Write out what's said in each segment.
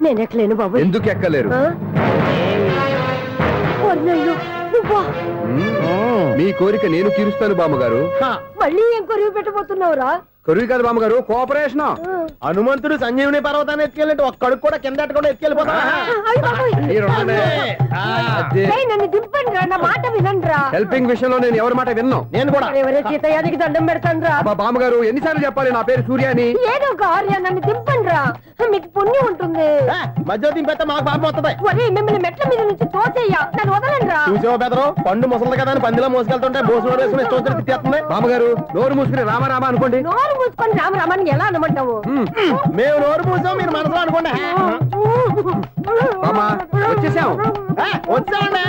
నేను ఎక్కలేను బాబు. ఎందుకు ఎక్కలేరు? మీ కోరిక నేను తీరుస్తాను బామ్మగారు. మళ్ళీ ఏం కొరివి పెట్టబోతున్నావురా? కొరివి కాదు బామ్మగారు, కోఆపరేషన్. హనుమంతుడు సంజీవుని పర్వతాన్ని ఎత్తుకెళ్ళి ఒక్కడికి కూడా కింద ఎట్టకుండా ఎత్తుకెళ్ళిపోతా. నన్ను దింపండి రా, నా మాట వినండి రా. హెల్పింగ్ విషయంలో నేను ఎవరి మాట విన్నాను. నేను కూడా ఎవరే సీతయ్యానికి దండం పెడతాను రా. బామ్మగారు ఎన్నిసార్లు చెప్పాలి నా పేరు సూర్య అని? ఏదో ఒక ఆర్య, నన్ను దింపండి రా, మీకు పుణ్యం ఉంటుంది. మధ్య దింపేస్తే మాకు పాపం వస్తుంది. ఒరే మిమ్మల్ని మెట్ల మీద నుంచి తోసేయ్యా, నన్ను వదలండి రా. చూసావా బెదరు, పండు ముసలి కదా అని పందిలో మోసుకెళ్తుంటే బోసు వేసుకుని ఇష్టం తిట్టేస్తుంది. బామ్మగారు నోరు మూసుకుని రామారామా అనుకోండి. నోరు మూసుకొని రామరామని ఎలా అనమంటావు? మేము నోరు మూసాం, మీరు మనసులో అనుకోండి. బామ్మా వచ్చేసాం. వచ్చామండి.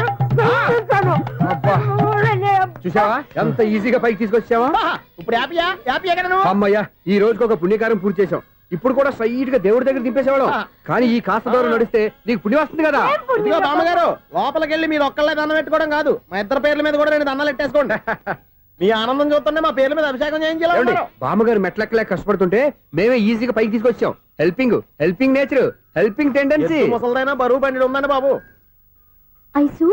అబ్బా చూసావా ఎంత ఈజీగా పైకి తీసుకొచ్చావా? ఇప్పుడు హ్యాపీయా? హ్యాపీ ఎక్కడ? అమ్మయ్యా, ఈ రోజుకి ఒక పుణ్యకారం పూర్తి చేసాం. ఇప్పుడు కూడా స్ట్రైట్ గా దేవుడి దగ్గర దింపేసేవాళ్ళం. కానీ ఈ కాస్త దూరం నడిస్తే నీకు పుణ్యం వస్తుంది కదా. ఇదిగో బామ్మగారు, లోపలికి వెళ్ళి మీరు ఒక్కళ్ళే దండం పెట్టుకోవడం కాదు, మా ఇద్దరు పేర్ల మీద కూడా నేను దండాలు పెట్టేసుకోండి. మీ ఆనందం చూస్తుంటే మా పేర్ల మీద అభిషేకం చేయించాలి. బామ్మగారు మెట్లెక్కలే కష్టపడుతుంటే మేమే ఈజీగా పైకి తీసుకొచ్చాం. Helping nature, helping tendency. ముసలిదైనా బరువు బండి ఉందండి బాబు. ఐసు,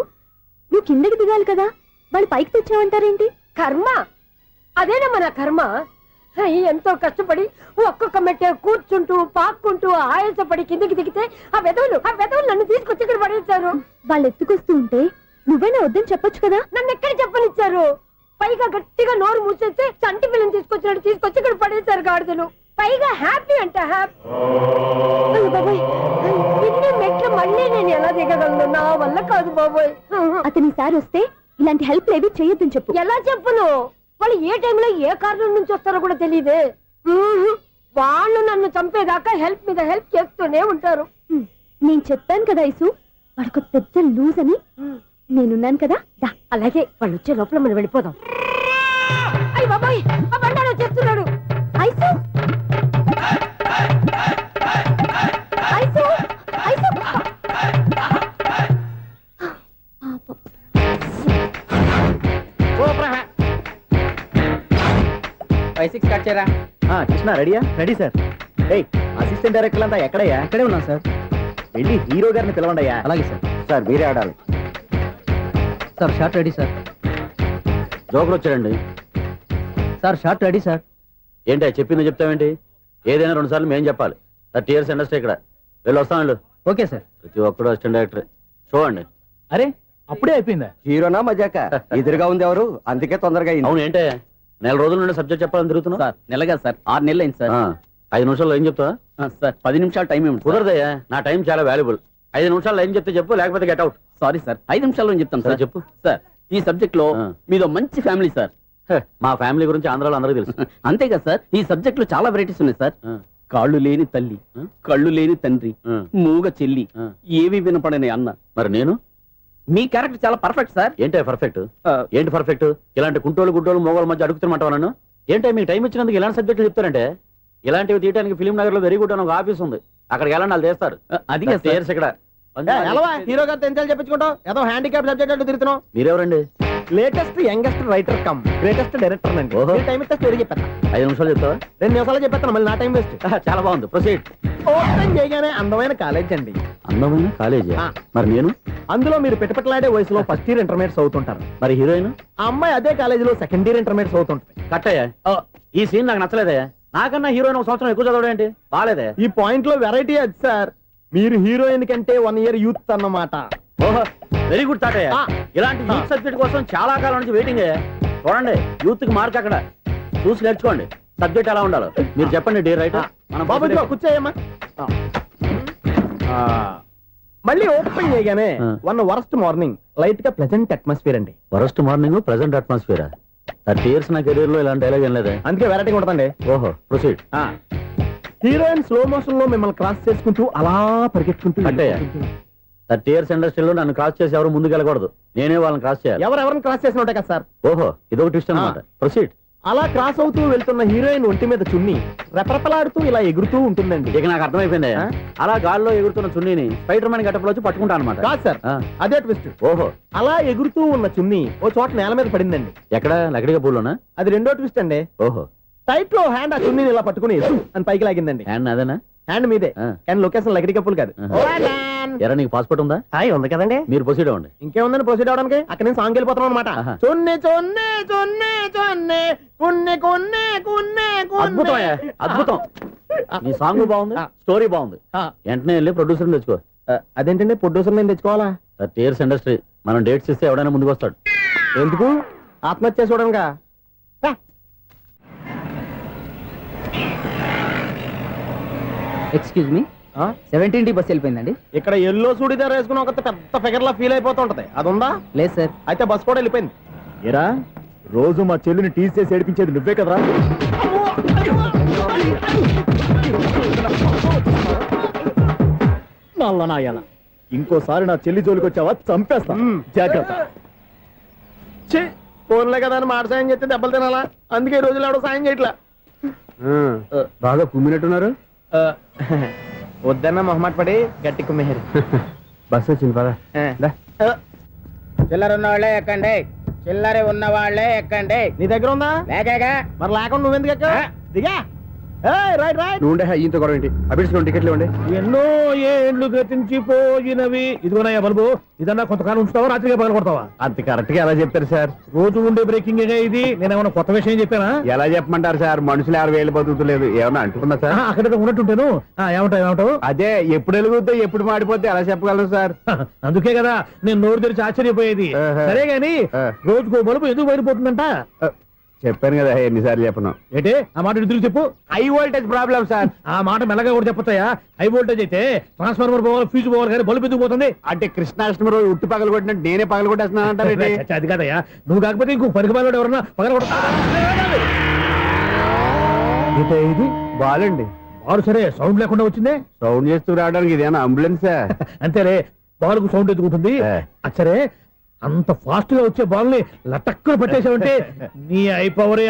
నువ్వు కిందకి దిగాలి కదా, వాళ్ళు పైకి తెచ్చావంటారేంటి? కర్మ అదేనా మన కర్మ. ఎంతో కష్టపడి ఒక్కొక్క మెట్టే కూర్చుంటూ పాక్కుంటూ ఆయాసపడి కిందకి దిగితే ఆ వెధవులు నన్ను తీసుకొచ్చి ఇక్కడ పడేశారు. వాళ్ళు ఎత్తుకొస్తూ ఉంటే నువ్వైనా వద్దని చెప్పొచ్చు కదా. నన్ను ఎక్కడ చెప్పనిచ్చారు? పైగా గట్టిగా నోరు మూసేస్తే చంటి పిల్లని తీసుకొచ్చినట్టు తీసుకొచ్చి ఇక్కడ పడేశారు గాడిదలు. పైగా హ్యాపీ అంట హ్యాపీ. బాబాయ్, ఇన్ని మెట్లు మళ్ళీ నేను ఎలా దిగగలను? నా వల్ల కాదు బాబోయ్. అతని సార్ వస్తే ఇలాంటి హెల్ప్ లేవి చేయొద్దని చెప్పు. ఎలా చెప్పును? వాళ్ళు ఏ టైంలో ఏ కారణం నుంచి వస్తారో కూడా తెలియదే. వాళ్ళు నన్ను చంపేదాకా హెల్ప్ మీద హెల్ప్ చేస్తూనే ఉంటారు. నేను చెప్పాను కదా ఐసు, వాడికి పెద్ద లూజ్ అని. నేనున్నాను కదా. అలాగే వాళ్ళు వచ్చే లోపల మనం వెళ్ళిపోదాం. అయ్య బాబాయ్, ఆ బండారు వచ్చేస్తున్నాడు. Ice ice ice. 5-6 కట్ చేయరా. కృష్ణ రెడీయా? Ready sir. అసిస్టెంట్ డైరెక్టర్ అంతా ఎక్కడయ్యా? ఇక్కడే ఉన్నాం సార్. వెళ్ళి హీరో గారిని పిలవండియా. అలాగే సార్. సార్ మీరే ఆడాలి sir. Short ready sir. Joker వచ్చాడండి సార్. Short ready sir. ఏంటి చెప్పింది చెప్తావేంటి? ఏదైనా 2 సార్లు మేము చెప్పాలి. 30 years ఇండస్ట్రీ ఇక్కడ. వెళ్ళి వస్తాం వెళ్ళు. Okay sir. ప్రతి ఒక్కడు అసిస్టెంట్ డైరెక్టర్. చూడండి. అరే అప్పుడే అయిపోయిందా? హీరోనా మజాక? ఎదురుగా ఉంది ఎవరు, అందుకే తొందరగా. అవును ఏంటే 4 రోజుల నుండి సబ్జెక్ట్ చెప్పాలని తిరుగుతున్నావు? సార్ నెలగా సార్, 6 నెలలు అయింది సార్. 5 నిమిషాల్లో ఏం చెప్తావా? సార్ 10 నిమిషాలు టైం ఏమి కుదరదయ్యా, నా టైం చాలా వాల్యుబుల్. 5 నిమిషాల్లో ఏం చెప్తే చెప్పు, లేకపోతే గెట్ అవుట్. సారీ సార్, 5 నిమిషాల్లో చెప్తాను సార్. చెప్పు సార్, ఈ సబ్జెక్ట్ లో మీదో మంచి ఫ్యామిలీ సార్. మా ఫ్యామిలీ గురించి ఆంధ్రాలో అందరూ తెలుసు. అంతే కదా సార్, ఈ సబ్జెక్ట్ లో చాలా వెరైటీస్ ఉన్నాయి సార్. కాళ్ళు లేని తల్లి, కళ్ళు లేని తండ్రి, మూగ చెల్లి, ఏవి వినపడని అన్న. మరి నేను? మీ క్యారెక్టర్ చాలా పర్ఫెక్ట్ సార్. ఏంటే పర్ఫెక్ట్? ఏంటి పర్ఫెక్ట్? ఇలాంటి గుంటోళ్ళు మొగోళ్ళ మధ్య అడుగుతున్నమాట నన్ను. ఏంటో మీకు టైం ఇచ్చినందుకు ఇలాంటి సబ్జెక్టులు చెప్తారంటే? ఇలాంటివి తీయడానికి ఫిలిం నగర్ లో వెరీ గుడ్ అని ఒక ఆఫీస్ ఉంది, అక్కడికి వెళ్ళండి, వాళ్ళు చేస్తారు. అది ఇక్కడ హీరో గారు తెంచాలి చెప్పించుకుంటాం. ఏదో హ్యాండిక్యాప్ సబ్జెక్ట్ అంటే తిరుగుతున్నాం. మీరెవరండి? Latest youngest writer cum greatest director అండి. టైం ఇస్తే స్టోరీ చెప్పేస్తా. 5 నిమిషాలు చెప్తావా? 2 నిమిషాలు చెప్పేస్తాను, మళ్ళీ నా టైం వేస్ట్. చాలా బాగుంది, ప్రొసీడ్. ఓపెన్ చేయగానే అందమైన కాలేజ్ అండి. అందమైన కాలేజీ? మరి నేను? అందులో మీరు పెట్టుపట్లాడే వయసులో ఫస్ట్ ఇయర్ ఇంటర్మీడియట్స్ అవుతుంటారు. మరి హీరోయిన్? ఆ అమ్మాయి అదే కాలేజీలో సెకండ్ ఇయర్ ఇంటర్మీడియట్స్ అవుతుంటది. కట్టయ్యా, ఈ సీన్ నాకు నచ్చలేదయ్యా. నాకన్నా హీరోయిన్ 1 సంవత్సరం ఎక్కువ చదవడం ఏంటి? బాగాలేదే. ఈ పాయింట్ లో వెరైటీ అది సార్. మీరు హీరోయిన్ కంటే 1 year యూత్ అన్నమాట. ఓహో, వెరీ గుడ్ థాట్ అయ్యా. ఇలాంటి యూత్ సబ్జెక్ట్ కోసం చాలా కాలం నుంచి వెయిటింగ్ అయ్యా. చూడండి, యూత్ కి మార్క్ అక్కడ చూసి నేర్చుకోండి. సబ్జెక్ట్ ఎలా ఉండాలో మీరు చెప్పండి. డే రైట్ బాబు కూర్చోయమ్మా. మళ్ళీ ఓపెన్ చేయగానే వన్ వరస్ట్ మార్నింగ్, లైట్ గా ప్లెజెంట్ అట్మాస్ఫియర్ అండి. Worst morning, present atmosphere. 30 years నా కెరీర్ లో ఇలాంటి డైలాగ్ ఏం లేదే. అందుకే వెరైటీ ఉంటుందండి. ఓహో, ప్రొసీడ్. హీరోయిన్ స్లో మోషన్ లో మిమ్మల్ని క్రాస్ చేసుకుంటూ అలా పరిగెట్టుకుంటూ. అంటే 30 years ఇండస్ట్రీలో నన్ను క్రాస్ చేసి ఎవరు ముందుకు వెళ్ళకూడదు, నేనే వాళ్ళని క్రాస్ చేయాలి. ఎవరెవరిని క్రాస్ చేసిన ఉంటాయి కదా సార్. ఓహో, ఇదొక ట్విస్ట్ అన్నమాట. ప్రొసీడ్. అలా క్రాస్ అవుతూ వెళ్తున్న హీరోయిన్ ఒంటి మీద చున్ని రెపరెపలాడుతూ ఇలా ఎగురుతూ ఉంటుందండి. ఇక నాకు అర్థమైపోయింది. అలా గాల్లో ఎగురుతున్న చున్నీని స్పైడర్ మ్యాన్ గెటప్లో వచ్చి పట్టుకుంటాను అనమాట. కాదు సార్, అదే ట్విస్ట్. ఓహో, అలా ఎగురుతూ ఉన్న చున్ని ఓ చోట నేల మీద పడిందండి. ఎక్కడ? లకడిగా పూలోనా? అది రెండో ట్విస్ట్ అండి. ఓహో, టైట్ లో హ్యాండ్ ఆ చున్నీని ఇలా పట్టుకుని అని పైకి లాగిందండి. హ్యాండ్ అదేనా? హ్యాండ్ మీదే ఆ. కానీ లొకేషన్ లగడి కప్పులు కాదు ఎరా నీకు పాస్పోర్ట్ ఉందా హాయ్ ఉంది కదండి మీరు ప్రొసీడ్ అవ్వండి. ఇంకేముందని ప్రొసీడ్ అవడానికి అక్కడ నేను సాంగ్ వెళ్ళిపోతున్నాం అనమాట ఆహా. చొన్నే చొన్నే చొన్నే చొన్నే కున్నే కొన్నే కున్నే అద్భుతం అయ్యా, అద్భుతం. నీ సాంగ్ బాగుంది, స్టోరీ బాగుంది. వెంటనే వెళ్ళి ప్రొడ్యూసర్ తెచ్చుకో. అదేంటండి ప్రొడ్యూసర్ నేను తెచ్చుకోవాలా 30 years ఇండస్ట్రీ, మనం డేట్స్ ఇస్తే ఎవడైనా ముందుకు వస్తాడు. ఎందుకు ఆత్మహత్య చూడనుగా ఎక్స్క్యూజ్ మీ 17D బస్ వెళ్ళిపోయిందండి. ఇక్కడ ఎల్లో చూడిదార్ వేసుకుని ఒక పెద్ద ఫిగర్ లా ఫీల్ అయిపోతుంటది అది ఉందా లేదు సార్. అయితే బస్ కూడా వెళ్ళిపోయింది ఏరా రోజు మా చెల్లిని టీస్ చేసి ఏడిపించేది నువ్వే కదరా నల్లనాయాల ఇంకోసారి నా చెల్లి జోలికి వచ్చావా చంపేస్తా జాగ్రత్త ఫోన్లే కదా అని మాట సాయం చేస్తే దెబ్బలు తినాలా అందుకే ఈ రోజులు ఎవడో సాయం చేయట్లా బాగా కుమ్మినట్టున్నారు. వద్దన్న మొహమాట పడి గట్టి కుమ్మేరు బస్ వచ్చింది పదా. చిల్లర ఉన్న వాళ్ళే ఎక్కండి, చిల్లర ఉన్న వాళ్ళే ఎక్కండి. నీ దగ్గర ఉందా లేకగా మరి లేకుండా నువ్వెందుకు ఎక్క దిగా రైట్ రైట్ నువ్వు ఉండే ఈయంతో గొడవ ఏంటి? అభిడ్స్ టికెట్లు ఇవ్వండి. ఎన్నో ఏండ్లు గతించిపోయినవి. ఇదిగోనయ్యా బల్బు, ఇదన్నా కొంతకాలం ఉంచుతావా రాత్రిగా పగల కొడతావా? అంత కరెక్ట్ గా ఎలా చెప్తారు సార్? రోజు ఉండే బ్రేకింగ్ ఇది. నేనేమన్నా కొత్త విషయం చెప్పానా? ఎలా చెప్పమంటారు సార్? మనుషులు ఎవరు వేలు బతుకుతలేదు, ఏమన్నా అంటున్నా సార్? అక్కడ ఉన్నట్టుంటేను ఏమంటావు? అదే ఎప్పుడు వెలుగుతో ఎప్పుడు మాడిపోతే ఎలా చెప్పగలరు సార్? అందుకే కదా నేను నోరు తెరిచి ఆశ్చర్యపోయేది. ఆహా. సరే గాని రోజుకో బల్బు ఎందుకు బయటపోతుందంట? చెప్పాను కదా ఎన్నిసార్లు చెప్పను. ఏంటే ఆ మాట ఇద్దరు చెప్పు. High voltage problem sir. ఆ మాట మెల్లగా కూడా చెప్పొచ్చాయా? హై వోల్టేజ్ అయితే ట్రాన్స్ఫార్మర్ పోవాలి, ఫ్యూజ్ పోవాలి, కానీ బల్బు ఎందుకు పోతుంది? అంటే కృష్ణాష్టమి రోజు ఉట్టి పగలు కొట్టినట్టు నేనే పగలు కొట్టేస్తున్నాను అంటారు. చచ్చా, అది కాదయ్యా. నువ్వు కాకపోతే ఇంకో పనికి బాలోడు ఎవరన్నా పగల కొడతారా? ఇది బాలండి. బాలు సరే సౌండ్ లేకుండా వచ్చిందే. సౌండ్ చేస్తూ రావడానికి ఇదేనా అంబులెన్సా? అంతేలే, బాల్కు సౌండ్ ఎదుగుతుంది. సరే అంత ఫాస్ట్ గా వచ్చే బాల్ ని లటక్కులు పట్టేసావంటే నీ ఐపవర్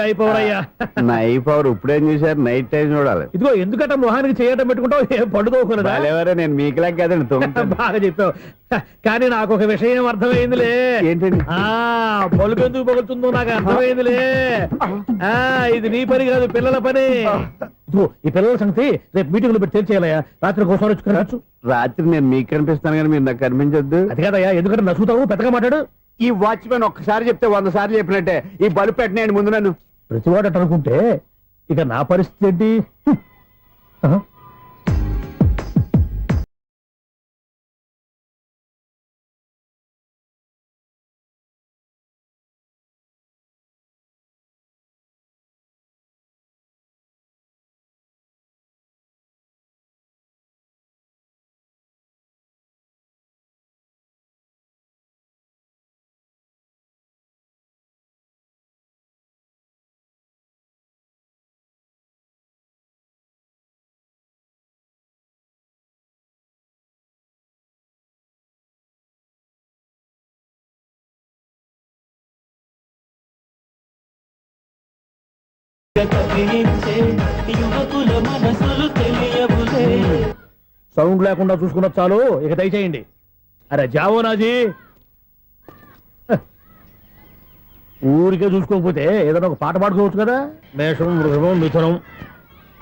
అయ్యా. నైట్ పవర్ ఇప్పుడేం చూసారు? నైట్ టైం చూడాలి. ఇదిగో ఎందుకంటే మొహానికి చేయటం పెట్టుకుంటావు, ఏం పండుకోకూడదా? ఎవరే నేను మీకులా కదండి తొమ్మిది. బాగా చెప్పావు. కానీ నాకు ఒక విషయం అర్థమైందిలే. ఏంటండి? బల్బు ఎందుకు పగులుతుందో నాకు అర్థమైందిలే. ఇది నీ పని కాదు, పిల్లల పని. ఇదిగో ఈ పిల్లల సంగతి రేపు మీటింగ్ లో పెట్టి తెలిసేయాలయ్యా. రాత్రి ఒకసారి వచ్చి కనవచ్చు. రాత్రి నేను మీకు కనిపిస్తాను కానీ మీరు నాకు కనిపించొద్దు. అది కాదయ్యా, ఎందుకంటే నసుగుతావు, పెద్దగా మాట్లాడు. ఈ వాచ్మెన్ ఒక్కసారి చెప్తే 100 సార్లు చెప్పినట్టే. ఈ బల్బు పెట్టినాయండి ముందు నన్ను. ప్రతివాడట అనుకుంటే ఇక నా పరిస్థితి ఏంటి? సౌండ్ లేకుండా చూసుకున్న చాలు, ఇక దయచేయండి. అరే జావో నాజీ, ఊరికే చూసుకోకపోతే ఏదైనా ఒక పాట పాడుకోవచ్చు కదా. మేషం, వృషభం, మిథునం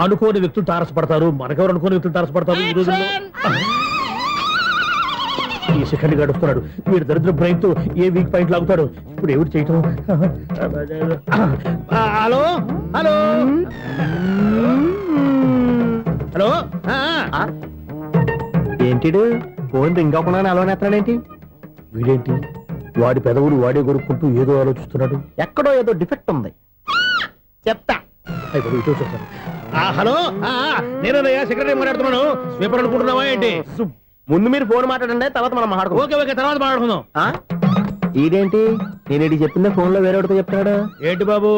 అనుకోని వ్యక్తులు తారసపడతారు. మనకెవరు అనుకోని వ్యక్తులు తారసపడతారు ఈ రోజుల్లో? ఈ సెకండ్ గడుస్తున్నాడు వీడు దరిద్ర బ్రెయిన్ తో ఏ వీక్ పాయింట్ లాగుతాడు. ఇప్పుడు ఎవరు చేయటం? Hello hello hello. ఏంటిడు ఫోన్ రింగ్ అవ్వకుండా అలవనేస్తాడేంటి? వీడేంటి వాడి పెదవులు వాడే కొరుక్కుంటూ ఏదో ఆలోచిస్తున్నాడు. ఎక్కడో ఏదో డిఫెక్ట్ ఉంది చెప్తా. అయిపోయి ఇటు వచ్చేస్తాను. హలో, నేనయ్యా సెక్రటరీ మాట్లాడుతున్నాను. స్వీపర్ అనుకుంటున్నావా ఏంటి? ముందు మీరు ఫోన్ మాట్లాడండి, తర్వాత మనం మాట్లాడుకో. ఓకే ఓకే, తర్వాత మాట్లాడుకుందాం. ఇదేంటి నేను ఇది చెప్పిందే ఫోన్ లో వేరే ఒకటి చెప్తాడు. ఏంటి బాబు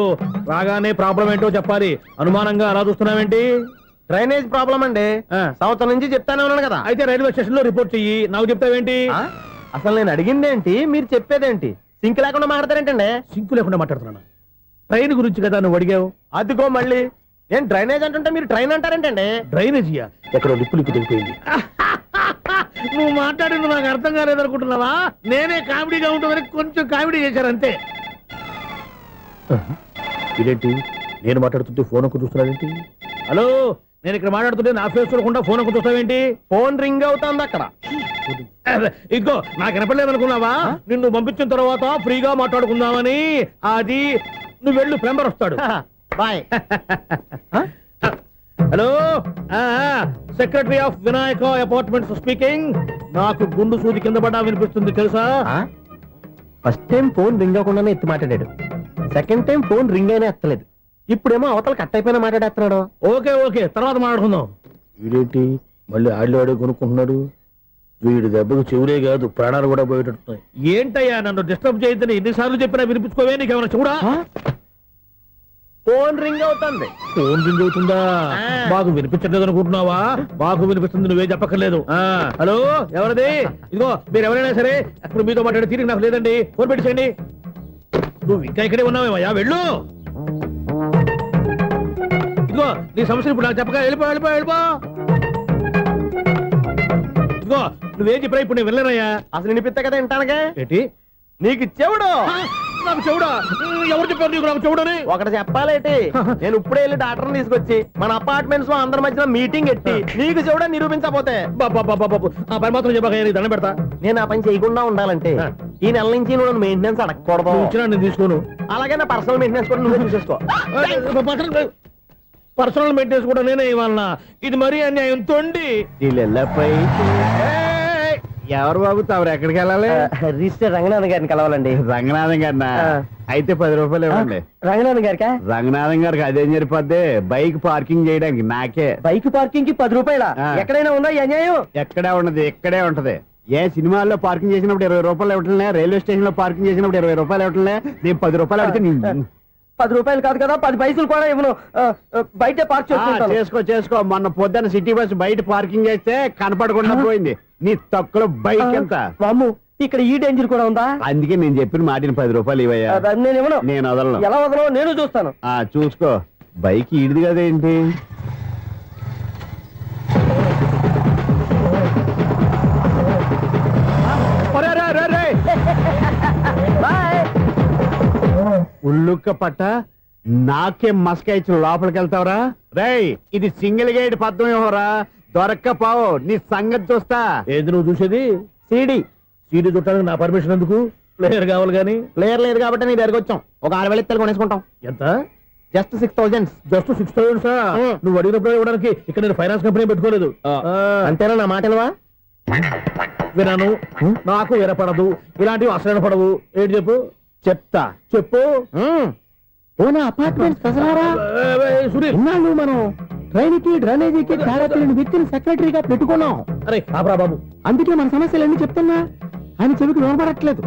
రాగానే ప్రాబ్లం ఏంటో చెప్పాలి. అనుమానంగా అలా చూస్తున్నావేంటి? డ్రైనేజ్ ప్రాబ్లం అండి. సంవత్సరం నుంచి చెప్తానే ఉన్నాను కదా. అయితే రైల్వే స్టేషన్ లో రిపోర్ట్ చెయ్యి. నాకు చెప్తావేంటి? అసలు నేను అడిగిందేంటి, మీరు చెప్పేదేంటి? సింక్ లేకుండా మాట్లాడతారేంటండి? సింకు లేకుండా మాట్లాడుతున్నాను. ట్రైన్ గురించి కదా నువ్వు అడిగావు. అదిగో మళ్ళీ ఏం డ్రైనేజ్ అంటుంటే మీరు ట్రైన్ అంటారేంటండి? డ్రైనేజీయా? ఎక్కడో లిప్పు తెగిపోయింది. నువ్వు మాట్లాడింది నాకు అర్థం కాలేదనుకుంటున్నావా? నేనే కామెడీగా ఉంటుందని కొంచెం కామెడీ చేశారు అంతే. ఇదేంటి నేను మాట్లాడుతుంటే ఫోన్ ఒక్క చూస్తున్నాడేంటి? హలో, నేను ఇక్కడ మాట్లాడుతుంటే నా ఫేస్ చూడకుండా ఫోన్ ఒకటి చూస్తావేంటి? ఫోన్ రింగ్ అవుతుంది అక్కడ. ఇదిగో నాకు వినపడలేదు అనుకున్నావా? నిన్ను పంపించిన తర్వాత ఫ్రీగా మాట్లాడుకుందామని. అది నువ్వు వెళ్ళు, ప్లంబర్ వస్తాడు. Bye. Hello, secretary of Vinayaka apartments speaking. నాకు గుండు సూది కింద పడ్డా వినిపిస్తుంది తెలుసా? ఫస్ట్ టైం ఫోన్ రింగ్ అవ్వకుండానే ఎత్తి మాట్లాడాడు. సెకండ్ టైం ఫోన్ రింగ్ అయినా ఎత్తలేదు. ఇప్పుడేమో అవతల కట్ అయిపోయినా మాట్లాడేస్తున్నాడు. ఓకే ఓకే, తర్వాత మాట్లాడుకుందాం. వీడేంటి మళ్ళీ ఆడిలో కొనుక్కుంటున్నాడు? వీడి దెబ్బకు చెవులే కాదు ప్రాణాలు కూడా పోయేటట్టున్నాయి. ఏంటయ్యా నన్ను డిస్టర్బ్ చేయొద్దని ఎన్నిసార్లు చెప్పినా వినిపించుకోవే? నీకేమైనా చూడా? ఫోన్ రింగ్ అవుతుంది. ఫోన్ రింగ్ అవుతుందా? మాకు వినిపించట్లేదు అనుకుంటున్నావా? మాకు వినిపిస్తుంది, నువ్వే చెప్పక్కర్లేదు. హలో, ఎవరిది? ఇదిగో మీరు ఎవరైనా సరే ఇప్పుడు మీతో మాట్లాడే తీరిక నాకు లేదండి. ఫోన్ పెట్టేసేయండి. నువ్వు ఇంకా ఇక్కడే ఉన్నావేమయ్యా, వెళ్ళు. ఇదిగో నీ సమస్యలు ఇప్పుడు నాకు చెప్పక వెళ్ళిపో వెళ్ళిపో వెళ్ళిపో. ఇదిగో నువ్వేం చెప్పరా ఇప్పుడు నేను వెళ్ళానయ్యా. అసలు వినిపిస్తా కదా వింటానగా. ఏంటి నీకు చెవుడు? నాకు చెవుడా? ఎవరు చెప్పారు నీకు నాకు చెవుడని? ఒకటి చెప్పాలేటి, నేను ఇప్పుడే వెళ్ళి డాక్టర్ని తీసుకొచ్చి మన అపార్ట్మెంట్స్ లో అందరి మధ్యన మీటింగ్ ఎట్టి నీకు చెవుడని నిరూపించకపోతే ఆ పని మాత్రం చెప్పక దండం పెడతా. నేను ఆ పని చేయకుండా ఉండాలంటే ఈ నెల నుంచి నువ్వు మెయింటెనెన్స్ అడగకూడదు. ఇచ్చినా నేను తీసుకోను. అలాగే నా పర్సనల్ మెయింటెనెన్స్ కూడా నువ్వే చూసేసుకో. పర్సనల్ మెయింటెనెన్స్ కూడా నేనే ఇవ్వాలన్నా? ఇది మరీ అన్యాయం తోండి. ఎవరు బాబు తమరు ఎక్కడికి వెళ్ళాలి? రిజిస్టర్ రంగనాథ్ గారిని కలవాలండి. రంగనాథం గారినా? అయితే 10 రూపాయలు ఇవ్వండి. రంగనాథ్ గారికా? రంగనాథం గారికి అదేం సరిపోద్ది, బైక్ పార్కింగ్ చేయడానికి నాకే. బైక్ పార్కింగ్ కి 10 రూపాయల? ఎక్కడైనా ఉందా ఈ అన్యాయం? ఎక్కడే ఉండదు, ఇక్కడే ఉంటది. ఏ సినిమాల్లో పార్కింగ్ చేసినప్పుడు 20 రూపాయలు ఇవ్వట్లే, రైల్వే స్టేషన్ లో పార్కింగ్ చేసినప్పుడు 20 రూపాయలు ఇవ్వట్లే. నేను 10 రూపాయలు అడిగితే 10 రూపాయలు కాదు కదా, 10 పైసలు కూడా ఇవ్వను. బయట పార్క్ చేసుకుంటాను. చేసుకో. మొన్న పొద్దున్న సిటీ బస్ బయట పార్కింగ్ చేస్తే కనపడకుండా పోయింది. నీ తక్కువ బైక్ ఎంత? వామ్ము, ఇక్కడ ఈ డేంజర్ కూడా ఉందా? అందుకే నేను చెప్పిన మాటిని 10 రూపాయలు ఇవ్వయ్యా. నేను ఇవ్వను. నేను వదలను. ఎలా వదలను నేను చూస్తాను. చూసుకో. బైక్ ఈడిది కదేంటి? ఉల్లుక్క పట్ట నాకే మస్క ఇచ్చిన లోపలికి వెళ్తావరా? రేయ్, ఇది సింగిల్ గేట్ పద్మం ఇవ్వరా? దొరక్కపోవు, నీ సంగతి చూస్తా. ఏది నువ్వు చూసేది? సీడీ చుట్టానికి నా పర్మిషన్ ఎందుకు? ప్లేయర్ కావాలి కానీ. ప్లేయర్ లేదు కాబట్టి నీ దగ్గరకు వచ్చాం. ఒక 6,000 ఇత్తలు కొనేసుకుంటాం. ఎంత? జస్ట్ 6,000. జస్ట్ 6,000 నువ్వు అడిగినప్పుడు ఇవ్వడానికి ఇక్కడ నేను ఫైనాన్స్ కంపెనీ పెట్టుకోలేదు. అంతేనా? నా మాటలవా? వినాను, నాకు వినపడదు. ఇలాంటివి అసలు పడవు. ఏంటి చెప్పు? చెప్తా. చెప్పు. అపార్ట్మెంట్ సునీల్, మనం ట్రైన్కి డ్రైనేజీకి తేడాలేని వ్యక్తిని సెక్రటరీగా పెట్టుకున్నాం. అరే ఆపరా బాబు. అందుకే మన సమస్యలన్నీ చెప్తున్నా. ఆయన చెవికి వినపడట్లేదు.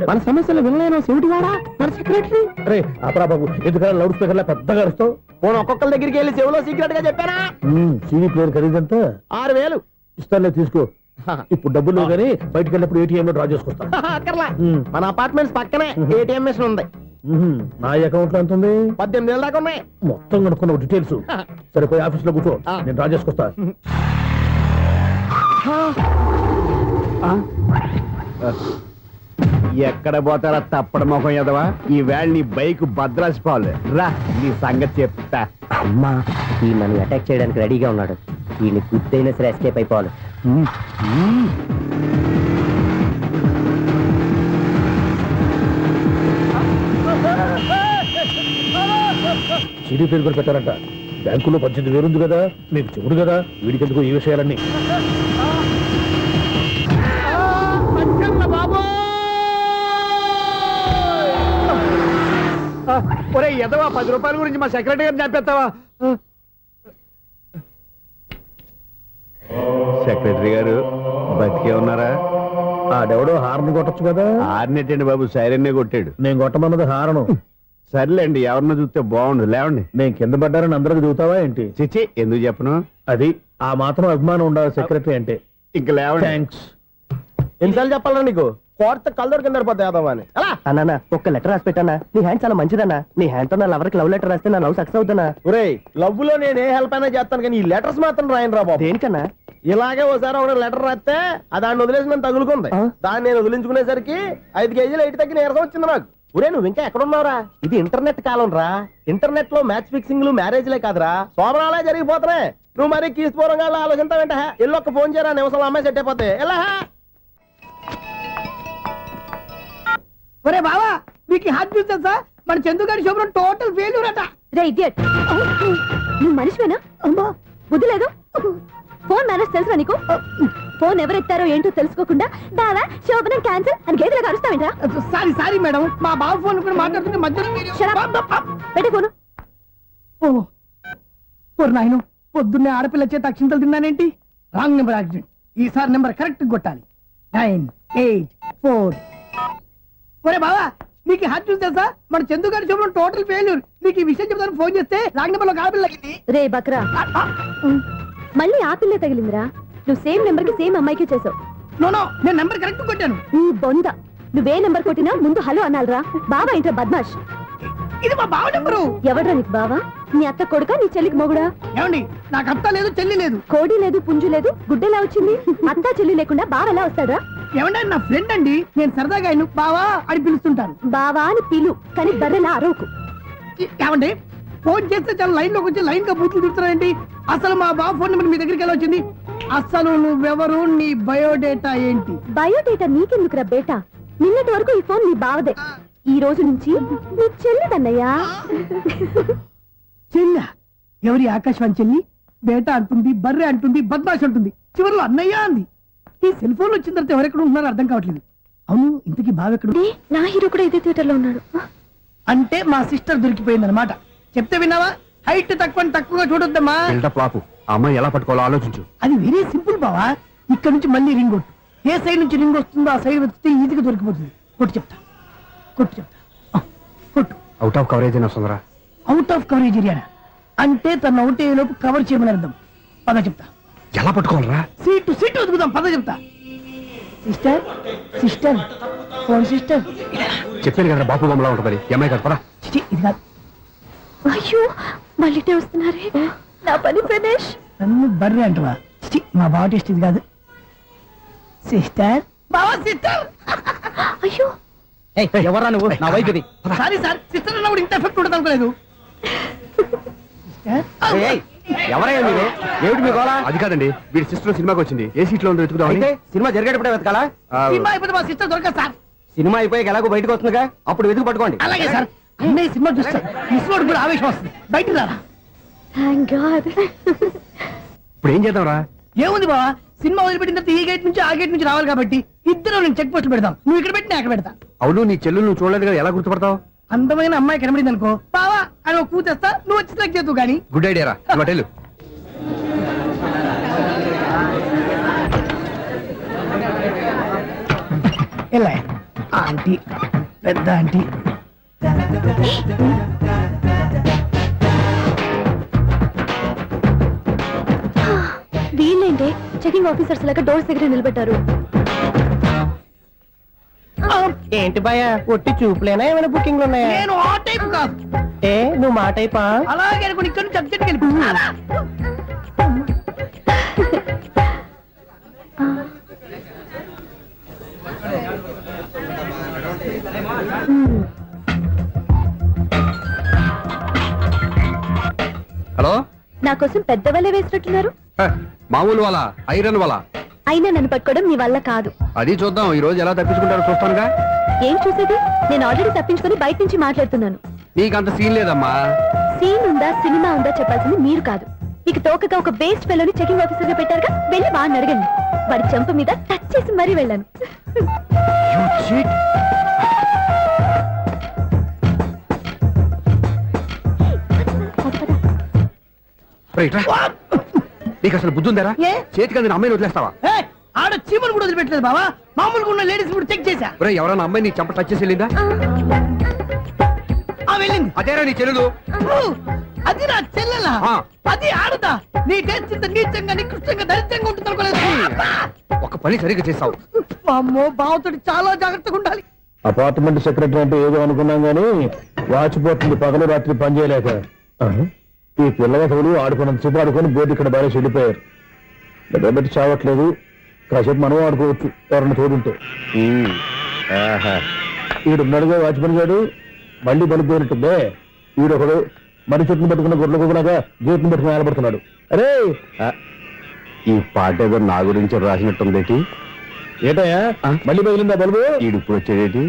మన సమస్యలు వినలేను చెవిటివాడా మన సెక్రటరీ. అరే ఆపరా బాబు, ఎందుకన్నా లౌడ్ స్పీకర్ లా పెద్దగా అరుస్తావు? పోను ఒక్కొక్కరి దగ్గరికి వెళ్ళి చెవిలో సీక్రెట్ గా చెప్పానా? CD player ఖరీదంతా 6,000. ఇస్తానులే, తీసుకో. ఇప్పుడు డబ్బులు కానీ బయటకు వెళ్ళినప్పుడు ఏటీఎం లో డ్రా చేసుకొస్తా. అక్కర్లా, మన అపార్ట్మెంట్స్ పక్కనే ఏటీఎం మిషన్ ఉంది. నా అకౌంట్ లో ఎంత ఉంది? 18,000 దాకా ఉన్నాయి. మొత్తం కనుక్కున్న డీటెయిల్స్. సరిపోయి ఆఫీస్ లో కూర్చో, నేను డ్రా చేసుకొస్తా. ఎక్కడ పోతారా తప్పడ మొహం ఎదవా? ఈ వేళ నీ బైక్ భద్రాసిపోవాలి. రా, నీ సంగతి చెప్తా. అమ్మా, ఈ మనం అటాక్ చేయడానికి రెడీగా ఉన్నాడు. ఈయన గుద్దైనా సరే ఎస్కేప్ అయిపోవాలి. సీడీ ప్లేయర్ కూడా పెట్టారంట. బ్యాంకులో 18,000 ఉంది కదా, మీకు చెవుడు కదా, వీడికి ఎందుకు ఈ విషయాలన్నీ? ఒరే ఎదవా, 10 రూపాయల గురించి మా సెక్రటరీ గారిని చంపేస్తావా? సెక్రటరీ గారు బతికే ఉన్నారా? ఆడెవడో హార్న్ కొట్టచ్చు కదా. ఆరినెట్టండి బాబు, సైరన్నే కొట్టాడు. నేను కొట్టమన్నది హారను. సర్లేండి, ఎవరినో చూస్తే బాగుండు. లేవండి. నేను కింద పడ్డారని అందరికి చూతావా ఏంటి? చిచ్చి, ఎందుకు చెప్పను? అది ఆ మాత్రం అభిమానం ఉండాలి సెక్రటరీ అంటే. ఇంక లేవండి. థ్యాంక్స్. ఎన్నిసార్లు చెప్పాలన్నా నీకు? కోర్త కళ్ళోడు కింద పోతాయి అన్నా. ఒక్క లెటర్ రాసి పెట్టానా? నీ హ్యాండ్ చాలా మంచిదన్నా. నీ హ్యాండ్ తో నా లవర్కి లవ్ లెటర్ రాస్తే నా లవ్ సక్సెస్ అవుతానా? ఒరే, లవ్ లో నేను ఏ హెల్ప్ అయినా చేస్తాను, కానీ ఈ లెటర్స్ మాత్రం రాయను రా బాబు. దేనికన్నా? ఇలాగే ఓసారి ఒక లెటర్ రాస్తే దాన్ని వదిలేసి నేను తగులుకుంది. దాన్ని నేను వదిలించుకునేసరికి 5 కేజీలు ఎయిట్ తగ్గి నీరసం వచ్చింది నాకు. ఒరే నువ్వు ఇంకా ఎక్కడున్నావురా? ఇది ఇంటర్నెట్ కాలం రా. ఇంటర్నెట్ లో మ్యాచ్ ఫిక్సింగ్లు మ్యారేజ్లే కాదురా, సోమరాలే జరిగిపోతున్నాయి. నువ్వు మరి కీస్పూరంగా ఆలోచించావేంట? ఎల్లొక్క ఫోన్ చేయరా, నిమిషంలో అమ్మాయి సెట్ అయిపోతే ఎలా? ఒరే బావా, మీకు హాట్ న్యూస్ తెలుసా? మన చందుగారి శుభ్రం టోటల్ ఫెయిల్యూర్ అట. రే ఇడియట్, నువ్వు మనిషివేనా? అమ్మా, బుద్ధి లేదు. ఫోన్ మేనేజ్ తెలుసా నీకు? ఫోన్ ఎవరెత్తారో ఏంటో తెలుసుకోకుండా బావా శోభనం క్యాన్సిల్ అని గేదెలకు అరుస్తావేంట్రా? సారీ సారీ మేడం, మా బావ ఫోన్ కూడా మాట్లాడుతుంటే మధ్యలో మీరు- Shut up. పెట్టే ఫోను. ఓ నాయను, పొద్దున్నే ఆడపిల్ల చేత అక్షింతలు తిన్నానేంటి? Wrong number accident. ఈసారి నెంబర్ కరెక్ట్ కొట్టాలి. 984. ఒరే బావా, నీకు హాట్ న్యూస్ తెలుసా? మన చందు గారి శుభ్రం టోటల్ ఫెయిల్యూర్. నీకు ఈ విషయం చెప్తాను ఫోన్ చేస్తే రాంగ్ నెంబర్ లో ఆడపిల్ల తగ్గింది. రే బక్రా, మళ్ళీ ఆ పిల్లే తగిలిందిరా. నువ్వు సేమ్ నెంబర్ కి సేమ్ అమ్మాయికి చేసావు. నో, నేను నెంబర్ కరెక్ట్ కొట్టాను. నీ బొంద, నువ్వే నెంబర్ కొట్టినా ముందు హలో అనాలిరా. బావా ఇంట్లో బద్మాష్. ఇది మా బావ నెంబరు. ఎవడ్రా నీకు బావా? నీ అత్త కొడుక, నీ చెల్లికి మొగుడా? ఏమండి, నాకు అత్త లేదు, చెల్లి లేదు. కోడి లేదు, పుంజు లేదు, గుడ్డెలా వచ్చింది? అత్త చెల్లి లేకుండా బావ ఎలా వస్తాడా? ఏమండి, నా ఫ్రెండ్ అండి, నేను సరదాగా ఆయన బావా అని పిలుస్తుంటాను. బావా అని పిలు, కానీ బర్రెలా అరవకు. ఏమండి, ఫోన్ చేస్తే చాలా లైన్ లోకి వచ్చి లైన్ గా బూతులు తిడుతున్నాయండి. అసలు మా బావ ఫోన్ నెంబర్ మీ దగ్గరికి ఎలా వచ్చింది? అసలు నువ్వెవరు, నీ బయోడేటా ఏంటి? బయోడేటా నీకెందుకురా బేటా? నిన్నటి వరకు ఈ ఫోన్ నీ బావదే, ఈ రోజు నుంచి నీ చెల్లిదన్నయ్యా. చెల్ల ఎవరి? ఆకాశవాణి చెల్లి. బేటా అంటుంది, బర్రె అంటుంది, బద్మాష్ అంటుంది, చివరిలో అన్నయ్య అంది. ఈ సెల్ ఫోన్ వచ్చిన తర్వాత ఎవరెక్కడ ఉంటున్నారో అర్థం కావట్లేదు. అవును, ఇంతకీ బావ ఎక్కడ? నా హీరో కూడా ఇదే థియేటర్ లో ఉన్నాడు. అంటే మా సిస్టర్ దొరికిపోయింది అనమాట. చెప్తే విన్నావా? హైట్ తక్కువగా చూడొద్దమ్మా. పాపు ఆ అమ్మాయి ఎలా పట్టుకోవాలో ఆలోచించు. అది వెరీ సింపుల్ బావా. ఇక్కడ నుంచి మళ్ళీ రింగ్ కొట్టు. ఏ సైడ్ నుంచి రింగ్ వస్తుందో ఆ సైడ్ వెతికితే ఈజీగా దొరికిపోతుంది. కొట్టు చెప్తా. కొట్టు. అవుట్ ఆఫ్ కవరేజ్ అయినా వస్తుందిరా. అవుట్ ఆఫ్ కవరేజ్ ఏరియా అంటే తన అవుట్ అయ్యే లోపు కవర్ చేయమని అర్థం. పద చెప్తా. ఎలా పట్టుకోవాలరా? సీటు వెతుకుదాం, పద చెప్తా. Sister phone sister. చెప్పాను కదా బాపు బొమ్మలా ఉంటుంది. అమ్మాయి కదా, పదా. చిచి, ఇది కాదు. అయ్యో మళ్ళీ వస్తున్నారే, నా పని ఫినిష్. నన్ను బర్రె అంటవా? చిచి, మా బావ టెస్ట్ ఇది కాదు. సిస్టర్, బావా సిస్టర్. అయ్యో ఎవరా నువ్వు? నా వైపు ఇది. సారీ సార్, సిస్టర్ అన్నప్పుడు ఇంత ఎఫెక్ట్ ఉండదు అనుకోలేదు. ఎవరయ్యా మీరు? ఏమిటి మీ గోళ? అది కాదండి, వీడి సిస్టర్ సినిమాకి వచ్చింది. ఏ సీట్ లో ఉందో వెతుకుదామని. అయితే సినిమా జరిగేటప్పుడే వెతకాలా? సినిమా అయిపోతే మా సిస్టర్ దొరకదు సార్. సినిమా అయిపోయాక ఎలాగో బయటకు వస్తుందిగా, అప్పుడు వెతుకు పట్టుకోండి. అలాగే సార్. అన్నయ్య సినిమా చూస్తారు, మిస్ వాడు కూడా ఆవేశం వస్తుంది. బయటికి రారా. Thank God. ఇప్పుడు ఏం చేద్దాంరా? ఏముంది బావా, సినిమా వదిలిపెట్టిన తర్వాత ఈ గేట్ నుంచి ఆ గేట్ నుంచి రావాలి కాబట్టి ఇద్దరు నేను చెక్ పోస్ట్ పెడతాం. నువ్వు ఇక్కడ పెట్టి నేను అక్కడ పెడతా. అవును, నీ చెల్లెలు నువ్వు చూడలేదు కదా, ఎలా గుర్తుపడతావు? అందమైన అమ్మాయి కనబడింది అనుకో, బావా అని ఒక కూతేస్తా, నువ్వు వచ్చి సెలెక్ట్ చేద్దు కానీ. గుడ్ ఐడియా రా. హోటల్ ఎలా ఆంటీ, పెద్ద ఆంటీ. వీళ్ళేంటే చెకింగ్ ఆఫీసర్స్ లాగా డోర్స్ దగ్గర నిలబెట్టారు. ఏంటి భయ, ఒట్టి చూపులేనా ఏమైనా బుకింగ్లు ఉన్నాయా? నేను ఆ టైప్ కాదు. ఏ నువ్వు మాట అయిపా? అలాగే అనుకుని ఇక్కడ నుంచి అర్జెంట్కి వెళ్ళిపో. హలో, నా కోసం పెద్ద వలే వేసినట్టున్నారు. మామూలు వాళ్ళ ఐరన్ వాళ్ళ. అయినా నన్ను పట్టుకోవడం మీ వల్ల కాదు. అది చూద్దాం, ఈ రోజు ఎలా తప్పించుకుంటారో చూస్తానుగా. ఏం చూసేది? నేను ఆల్రెడీ తప్పించుకొని బయట నుంచి మాట్లాడుతున్నాను. నీకంత సీన్ లేదమ్మా. సీన్ ఉందా సినిమా ఉందా చెప్పాల్సింది మీరు కాదు. మీకు తోకగా ఒక బేస్ట్ ఫెలోని చెకింగ్ ఆఫీసర్ గా పెట్టారుగా, వెళ్ళి వాడిని అడగండి. వాడి చెంప మీద టచ్ చేసి మరీ వెళ్ళాను. You cheat. రైట్ రా. నీకు అసలు బుద్ధి ఉందారా? ఏ? చేతికి అందిన అమ్మాయిని వదిలేస్తావా? ఏయ్, ఆడ చీమలు కూడా వదిలిపెట్టలేదు బావా. మామూలుగా ఉన్న లేడీస్ కూడా చెక్ చేశా. ఒరేయ్, ఎవరైనా అమ్మాయి నీ చెంప టచ్ చేసి వెళ్ళిందా? ఆ వెళ్ళింది. అదేరా నీ చెల్లెలు. అది నా చెల్లెలా? ఆ. అది ఆడదా? నీ టేస్ట్ ఇంత నీచంగా నికృష్టంగా దరిద్రంగా ఉంటుంది అనుకోలేదు. ఒక పని సరిగ్గా చేస్తావు. అమ్మో, బావతోటి చాలా జాగ్రత్తగా ఉండాలి. అపార్ట్మెంట్ సెక్రటరీ అంటే ఏదో అనుకున్నాం గానీ వాచిపోతుంది పగలు రాత్రి పని చేయలేక. ఈ పిల్లగతులు ఆడుకున్నంతసేపు ఆడుకొని బోర్డు ఇక్కడ బాగా చెడిపోయారు. నిలబెట్టి చావట్లేదు. కాసేపు మనం ఆడుకోవచ్చు ఎవరన్నా తోడుంటే. ఈడున్నాడుగా వాచ్మెన్ గారు మళ్ళీ బలుపు పోయినట్టుందే. ఈడొకడు మరి చెట్టును పట్టుకున్న గొడ్ల కుక్కలాగా గేట్ను పట్టుకుని ఆడబడుతున్నాడు. అరే ఈ పాట ఏదో నా గురించి రాసినట్టుందేటి. ఏటయ్యా మళ్ళీ పగిలిందా బలుపు? ఈడు ఇప్పుడు వచ్చేదేటి?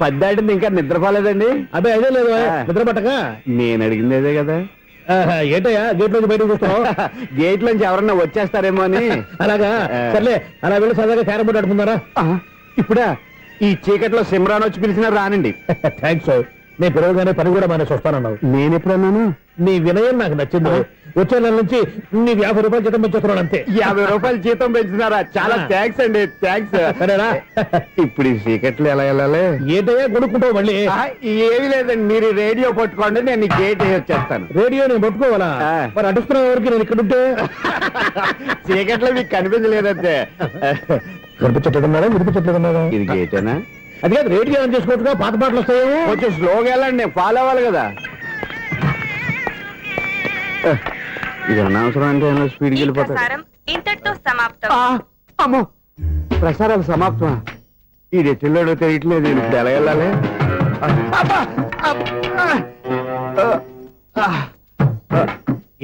పద్దాటింది ఇంకా నిద్రపోలేదండి. అబ్బాయి అదే లేదు నిద్ర పట్టక. నేను అడిగింది అదే కదా. ఏటయ్యా గేట్ నుంచి బయటకు వస్తున్నావు? గేట్ లోంచి ఎవరన్నా వచ్చేస్తారేమో అని. అలాగా సర్లే అలా వెళ్ళి సరదాగా క్యారం బోర్డు ఆడుకున్నారా? ఇప్పుడా ఈ చీకట్లో సిమ్రాన్ వచ్చి పిలిచినా రానండి. థ్యాంక్స్ నేను పిలవగానే పని కూడా మానేసి వస్తానన్నావు. నేను ఎప్పుడన్నాను? నీ వినయం నాకు నచ్చింది. వచ్చే నెల నుంచి నీకు 50 రూపాయలు జీతం పెంచుతున్నాను అంతే. 50 రూపాయలు జీతం పెంచినారా? చాలా థ్యాంక్స్ అండి, థ్యాంక్స్. సరేనా? ఇప్పుడు ఈ చీకట్లు ఎలా వెళ్ళాలి? ఏంటయ్యా కొనుక్కుంటావు మళ్ళీ? ఏమీ లేదండి, మీరు రేడియో పట్టుకోండి, నేను ఈ గేట్ వచ్చేస్తాను. రేడియో నేను పట్టుకోవాలా? మరి అడుస్తున్న వరకు నేను ఇక్కడ ఉంటే చీకట్లో మీకు కనిపించలేదంటే. కనిపించట్లేదన్నారా వినిపించట్లేదన్నారా? ఇది గేటేనా? అది కాదు రేడియో ఆన్ చేసుకోవచ్చుగా, పాత పాటలు వస్తాయేమో. కొంచెం స్లోగా వెళ్ళండి, నేను ఫాలో అవ్వాలి కదా. ఇది అనవసరం అంటే స్పీడ్కి వెళ్ళిపోతాడు. ప్రసారం ఇంతటితో సమాప్తం. అమ్మో, ప్రసారాలు సమాప్తమా? ఈ రెట్టిల్లోడో తెలియట్లేదు, ఇప్పుడు ఎలా వెళ్ళాలి?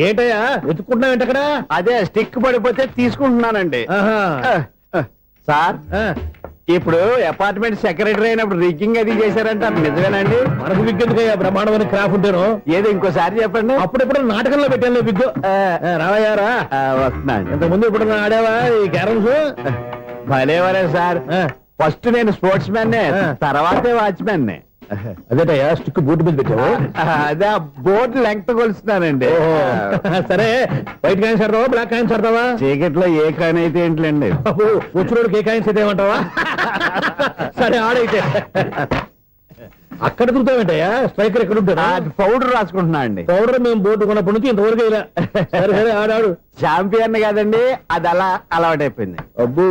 ఏంటయ్యా వెతుక్కుంటున్నావు ఏంటక్కడ? అదే స్టిక్ పడిపోతే తీసుకుంటున్నానండి. సార్, ఇప్పుడు అపార్ట్మెంట్ సెక్రటరీ అయినప్పుడు రిగ్గింగ్ అది చేశారంటే అది నిజమేనండి? మనకు విగ్గెందుకయ్యా బ్రహ్మాండమైన క్రాఫ్ ఉంటేనో. ఏదో ఇంకోసారి చెప్పండి. అప్పుడెప్పుడు నాటకంలో పెట్టాను విగ్గు. రావయ్యారా? వస్తున్నాను. ఇంతకుముందు ఇప్పుడు ఆడావా ఈ క్యారమ్స్? భలేవరే సార్, ఫస్ట్ నేను స్పోర్ట్స్ మ్యాన్, తర్వాతే వాచ్మెన్. అదేటయ్యా స్టిక్ బూట్ మీద పెట్టావు? అదే బోర్డు లెంగ్త్ కొలుస్తున్నానండి. సరే వైట్ కాయిన్స్ ఆడతావా బ్లాక్ కాయిన్స్ ఆడతావా? చీకట్లో ఏ కాయిన్ అయితే ఏంటండి, వచ్చినోడికి ఏ కాయిన్స్ అయితే ఏమంటావా? సరే ఆడైతే. అక్కడ తిరుగుతావేంటయ్యా? స్ట్రైకర్ ఎక్కడ ఉంటారా? పౌడర్ రాసుకుంటున్నా అండి. పౌడర్ మేము బోర్డు కొన్నప్పటి నుంచి ఇంతవరకు ఇలా. సరే సరే ఆడాడు. ఛాంపియన్ కాదండి, అది అలా అలవాటైపోయింది. అబ్బు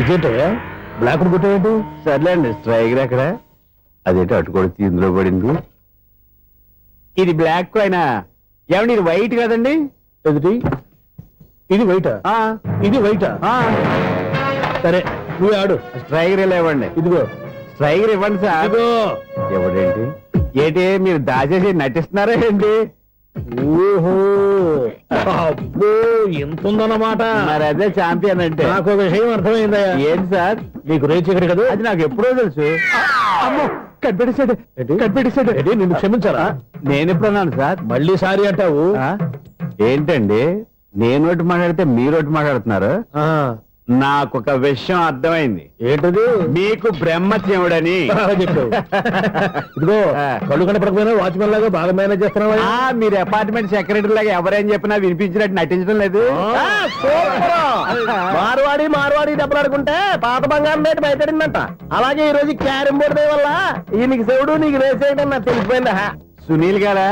ఇదేంటయ్యా బ్లాక్ కొట్టేంటి? సర్లేండి, స్ట్రైకర్ ఎక్కడ? అదేంటి అటుకొడితే ఇందులో పడింది. ఇది బ్లాక్ కాయినా? ఏమండి ఇది వైట్ కదండి? ఎదుటి ఇది వైటా? ఇది వైటా? సరే నువ్వే ఆడు. స్ట్రైకర్ ఇలా ఇవ్వండి. ఇదిగో స్ట్రైకర్ ఇవ్వండి సార్. ఇదిగో. ఎవడేంటి ఏంటి మీరు దాచేసి నటిస్తున్నారా ఏంటి? ఓహో అబ్బో ఎంత ఉందన్నమాట. మరి అదే ఛాంపియన్ అంటే. నాకు ఒక విషయం అర్థమైందయ్యా. ఏంటి సార్? నీకు రేచి ఇక్కడ కదా? అది నాకు ఎప్పుడో తెలుసు. అమ్మో, కనిపెట్టేశాడు, కనిపెట్టేశాడు. నిన్ను క్షమించారా? నేను ఎప్పుడన్నాను సార్? మళ్ళీ సారీ అంటావు? ఏంటండి నేను ఒకటి మాట్లాడితే మీరు ఒకటి మాట్లాడుతున్నారు? నాకొక విషయం అర్థమైంది. ఏంటది? మీకు బ్రహ్మత్యముడని చెప్పావు. ఇదిగో కళ్ళు కనపడకపోయినా వాచ్మెన్ లాగా బాగా మేనేజ్ చేస్తున్నావా? మీరు అపార్ట్మెంట్ సెక్రటరీ లాగా ఎవరేం చెప్పినా వినిపించినట్టు నటించడం లేదు. మార్వాడి దెబ్బలాడుకుంటే పాత బంగారం రేటు బయటడిందంట. అలాగే ఈ రోజు క్యారం బోర్డు వల్ల ఈయనకి శివుడు నీకు రేసేయడం నాకు తెలిసిపోయిందా? సునీల్ గారా,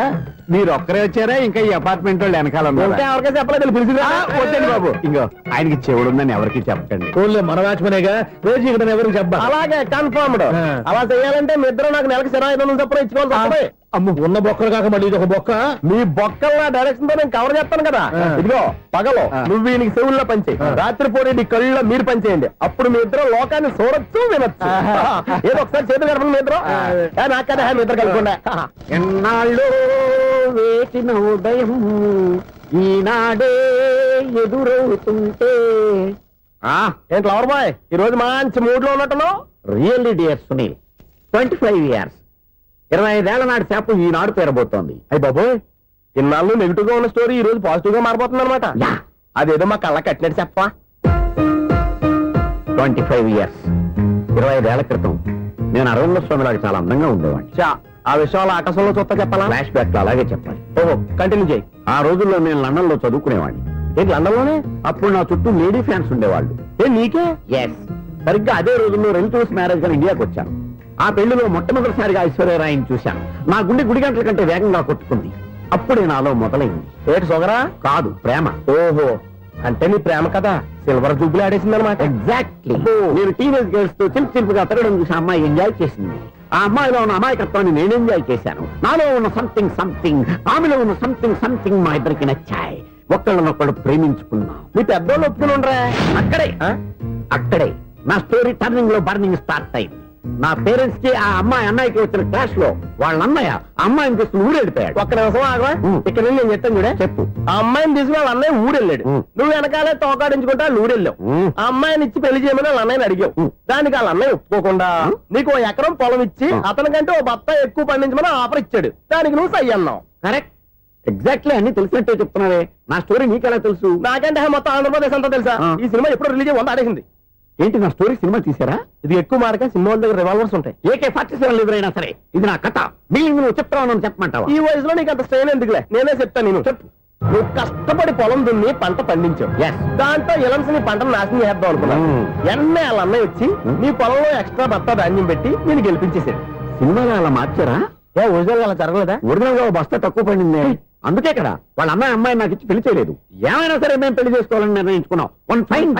మీరు ఒక్కరే వచ్చారా ఇంకా ఈ అపార్ట్మెంట్ వాళ్ళు వెనకాల ఎవరికీ చెప్పలేదు, పిలిచిరా? వద్దండి బాబు, ఇంకో ఆయనకి చెవుడు ఉందని ఎవరికి చెప్పకండి. ఓన్లీ మన వాచ్మనేగా, రోజు ఇక్కడ ఎవరికి చెప్పా. అలాగే కన్ఫర్మ్డ్. అలా చేయాలంటే మీ ఇద్దరు నాకు నెలకి 2500 చొప్పున ఇచ్చుకోవాలి. అమ్మ ఉన్న బొక్కలు కాక మళ్ళీ ఇది ఒక బొక్క. మీ బొక్కల డైరెక్షన్ తో నేను కవర్ చేస్తాను కదా. ఇదిగో పగలో నువ్వు ఈయనకి చెవుల్లో పనిచేయి, రాత్రి పూట నీ కళ్ళలో మీరు పనిచేయండి. అప్పుడు మీ ఇద్దరు లోకాన్ని చూడొచ్చు వినొచ్చు. ఏదో ఒకసారి చేతులు కలపండి మీ ఇద్దరు. నాకదే మీ ఇద్దరు కలపకుండా. ఎన్నాళ్ళు వేసిన ఉదయం ఈనాడే ఎదురవుతుంటే. ఏంటి లవర్ బాయ్, ఈ రోజు మంచి మూడ్ లో ఉన్నట్టున్నావు? రియల్లీ డియర్ సునీల్, 25 years 25 ఏళ్ల నాటి చేప ఈనాడు పేరబోతోంది. అయ్యి బాబోయ్, ఇన్నాళ్ళు నెగిటివ్ గా ఉన్న స్టోరీ ఈ రోజు పాజిటివ్ గా మారిపోతుంది అనమాట. అదేదో మా కళ్ళ కట్టినట్టు చెప్పా. 25 years 25 ఏళ్ల క్రితం నేను అరవింద స్వామిలాగా చాలా అందంగా ఉండేవాడిని. ఆ విషయాలు ఆకాశంలో చూస్తా చెప్పాలా? ఫ్లాష్ బ్యాక్ లో అలాగే చెప్పాలి. ఓహో, కంటిన్యూ చేయి. ఆ రోజుల్లో నేను లండన్ లో చదువుకునేవాడిని. ఏంటి లండన్ లోనే? అప్పుడు నా చుట్టూ లేడీ ఫ్యాన్స్ ఉండేవాళ్ళు. నీకే? ఎస్, సరిగ్గా అదే రోజుల్లో రిలేటివ్స్ మ్యారేజ్ గా ఇండియాకి వచ్చాను. ఆ పెళ్లిలో మొట్టమొదటిసారిగా ఐశ్వర్యరాయని చూశాను. నా గుండె గుడి గంటల కంటే వేగంగా కొట్టుకుంది. అప్పుడే నాలో మొదలైంది. ఏటి సొగరా? కాదు, ప్రేమ. ఓహో, అంటే నీ ప్రేమ కదా సిల్వర్ జూబ్లీ ఆడేసింది అనమాట. ఎగ్జాక్ట్లీ. నేను టీనేజ్ గర్ల్స్ తో చిలుపుగా తిరగడం చూసి అమ్మాయి ఎంజాయ్ చేసింది. ఆ అమ్మాయిలో ఉన్న అమాయకత్వాన్ని నేను ఎంజాయ్ చేశాను. నాలో ఉన్న సంథింగ్ ఆమెలో ఉన్న సంథింగ్ మా ఇద్దరికి నచ్చాయి. ఒక్కళ్ళనొక్కడు ప్రేమించుకున్నాం. మీ పెద్దోళ్ళు ఒప్పుకుని ఉండరా? అక్కడే నా స్టోరీ టర్నింగ్ లో బర్నింగ్ స్టార్ట్ అయింది. నా పేరెంట్స్ కి ఆ అమ్మాయి అన్నయ్యకి వచ్చిన క్లాష్ లో వాళ్ళ అన్నయ్య ఆ అమ్మాయిని తీసుకుని ఊరెళ్ళిపోయాడు. ఒక్క నిమిషం ఆగవా? ఇక్కడ నుండి నేను చెప్తాను కూడా. చెప్పు. ఆ అమ్మాయిని తీసుకుని వాళ్ళ అన్నయ్య ఊరెళ్ళాడు. నువ్వు వెనకాలే తోకాడించుకుంటా వాళ్ళు ఊరెళ్ళావు. ఆ అమ్మాయిని ఇచ్చి పెళ్లి చేయమని వాళ్ళ అన్నయ్యని అడిగావు. దానికి వాళ్ళ అన్నయ్య ఒప్పుకోకుండా నీకు 1 ఎకరం పొలం ఇచ్చి అతనికంటే ఓ బత్త ఎక్కువ పండించమని ఆఫర్ ఇచ్చాడు. దానికి నువ్వు సై అన్నావు. కరెక్ట్, ఎగ్జాక్ట్లీ అన్ని తెలిసినట్టే చెప్తున్నావే. నా స్టోరీ నీకెలా తెలుసు? నాకంటే మొత్తం ఆంధ్రప్రదేశ్ అంతా తెలుసా? ఈ సినిమా ఎప్పుడు రిలీజ్ అయ్యి 100 ఆడేసింది. ఏంటి నా స్టోరీ సినిమా తీసారా? ఇది ఎక్కువ మార్క సినిమా వాళ్ళ దగ్గర రివాల్వర్స్ ఉంటాయి. AK-47 ఎదురైనా సరే ఇది నా కథ. బిల్లింగ్ నువ్వు చెప్తావు చెప్పమంటావా? ఈ వయసులో నీకు అంత స్ట్రెయిన్ ఎందుకులే, నేనే చెప్తాను. నేను చెప్పు. నువ్వు కష్టపడి పొలం దున్ని పంట పండించావు. Yes. దాంతో ఇలమ్స్ నీ పంటను నాశనం చేద్దాం అనుకున్నాను. ఎన్నే వాళ్ళ అన్నయ్య వచ్చి నీ పొలంలో ఎక్స్ట్రా బత్తా ధాన్యం పెట్టి నేను గెలిపించేసాడు. సినిమాలో అలా మార్చారా? ఒరిజినల్ అలా జరగలేదా? ఒరిజినల్ గా ఓ బస్తా తక్కువ పడింది. అందుకే కదా వాళ్ళ అమ్మాయి నాకు ఇచ్చి పెళ్లి చేయలేదు. ఏమైనా సరే మేము పెళ్లి చేసుకోవాలని నిర్ణయించుకున్నాం. 1 ఫైన్